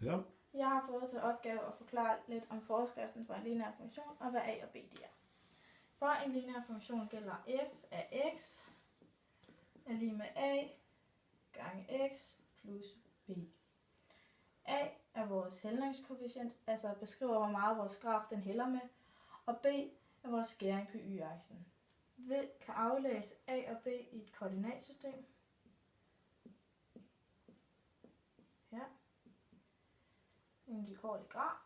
Ja. Jeg har fået til opgave at forklare lidt om forskriften for en lineær funktion og hvad a og b de er. For en lineær funktion gælder f af x er lige med a gange x plus b. A er vores hældningskoefficient, altså beskriver hvor meget vores graf den hælder med, og b er vores skæring på y-aksen. Vi kan aflæse a og b i et koordinatsystem. Her. En vilkårlig graf.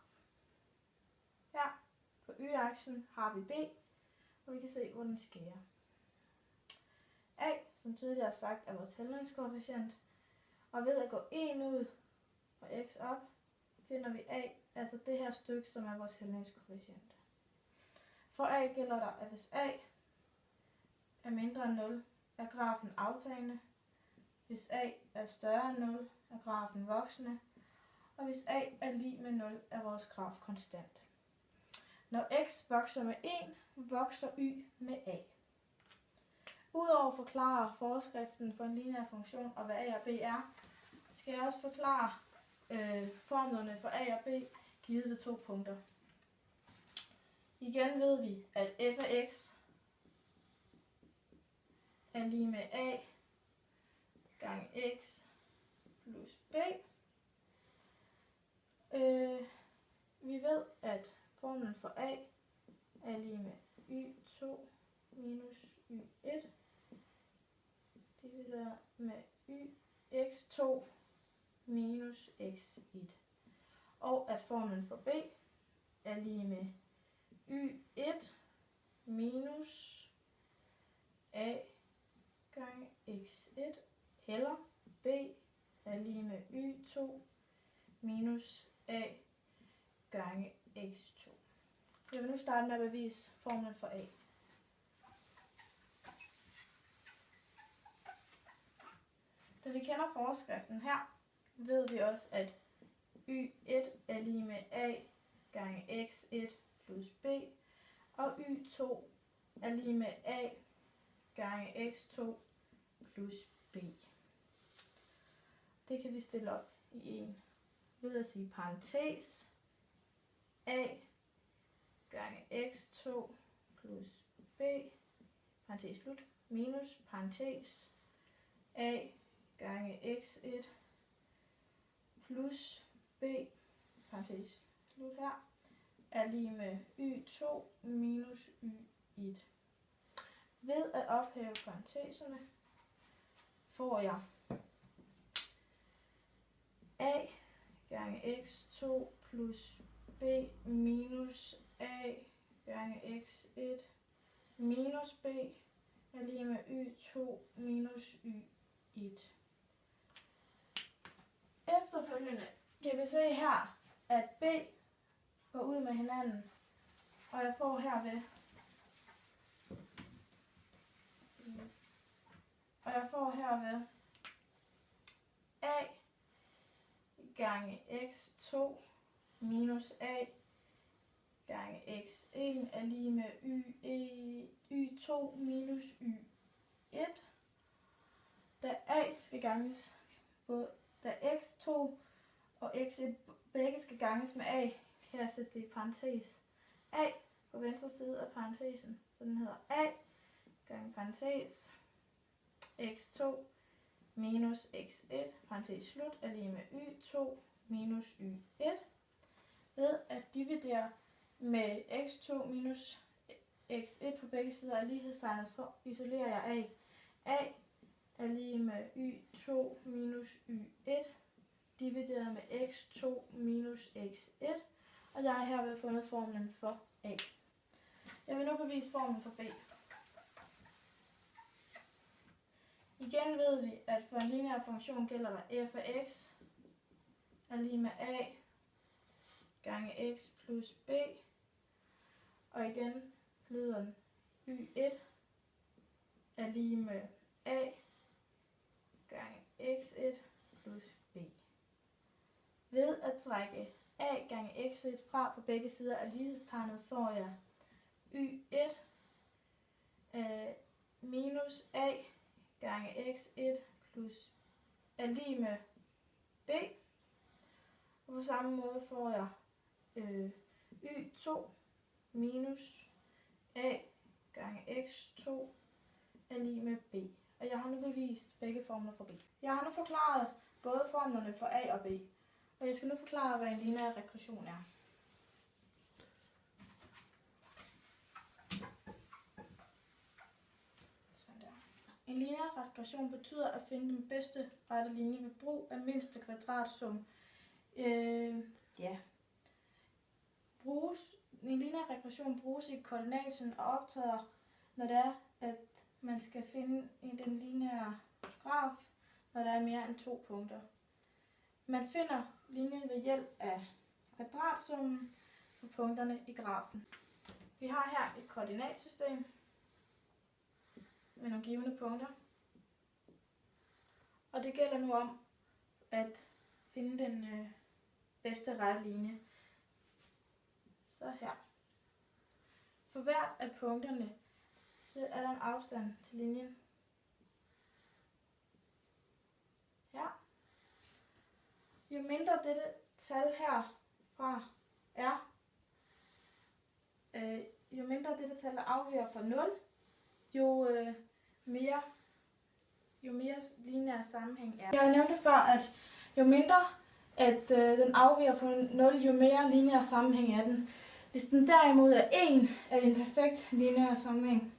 Her på y-aksen har vi b, og vi kan se, hvor den skærer. A, som tidligere sagt, er vores hældningskoefficient, og ved at gå 1 ud og x op, finder vi a, altså det her stykke, som er vores hældningskoefficient. For a gælder der, at hvis a er mindre end 0, er grafen aftagende. Hvis a er større end 0, er grafen voksende. Og hvis a er lig med 0, er vores graf konstant. Når x vokser med 1, vokser y med a. Udover at forklare forskriften for en lineær funktion og hvad a og b er, skal jeg også forklare formlerne for a og b givet ved 2 punkter. Igen ved vi, at f af x er lige med a gange x plus b. Vi ved, at formlen for a er lige med y2 minus y1 divideret med x2 minus x1. Og at formlen for b er lige med y1 minus a gange x1 eller b er lige med y2 minus a gange x2. Jeg vil nu starte med at bevise formlen for a. Da vi kender forskriften her, ved vi også, at y1 er lige med a gange x1 plus b, og y2 er lige med a gange x2 plus b. Det kan vi stille op i en ved at sige parentes a gange x2 plus b, parentes slut, minus parentes a gange x1 plus b, parentes slut her, er lige med y2 minus y1. Ved at ophæve parenteserne får jeg a gange x2 plus b minus a gange x1 minus b er lige med y2 minus y1. Efterfølgende kan vi se her, at b går ud med hinanden, og jeg får herved a gange x2 minus a gange x1 er lige med y2 minus y1. Da x2 og x1 begge skal ganges med a, kan jeg sætte det i parentes. A på venstre side af parentesen, så den hedder a gange parentes x2 minus x1, parentes slut, er lige med y2 minus y1. Ved at dividere med x2 minus x1 på begge sider af lighedstegnet, isolerer jeg a. A er lige med y2 minus y1, divideret med x2 minus x1, og jeg har herved fundet formlen for a. Jeg vil nu bevise formlen for b. Igen ved vi, at for en lineær funktion gælder der f af x er lige med a gange x plus b, og igen lyder den y1 er lige med a gange x1 plus b. Ved at trække a gange x1 fra på begge sider af lighedstegnet får jeg y1 minus a gange x1 plus er lige med b, Og på samme måde får jeg y2 minus a gange x2 er lig med b. Og jeg har nu bevist begge formler for b. Jeg har nu forklaret både formlerne for a og b. Og jeg skal nu forklare, hvad en lineær regression er. En lineær regression betyder at finde den bedste rette linje ved brug af mindste kvadratsum. En lineær regression bruges i koordinaten og optræder, når det er, at man skal finde den lineære graf, når der er mere end 2 punkter. Man finder linjen ved hjælp af kvadratsummen for punkterne i grafen. Vi har her et koordinatsystem med nogle givne punkter. Og det gælder nu om at finde den bedste rette linje. Så her. For hvert af punkterne, så er der en afstand til linjen. Her. Jo mindre dette tal herfra er, jo mindre dette tal afviger fra 0, jo mere lineær sammenhæng er. Jeg nævnte før, at jo mindre at den afviger fra 0, jo mere lineær sammenhæng er den. Hvis den derimod er 1, er det en perfekt lineær sammenhæng.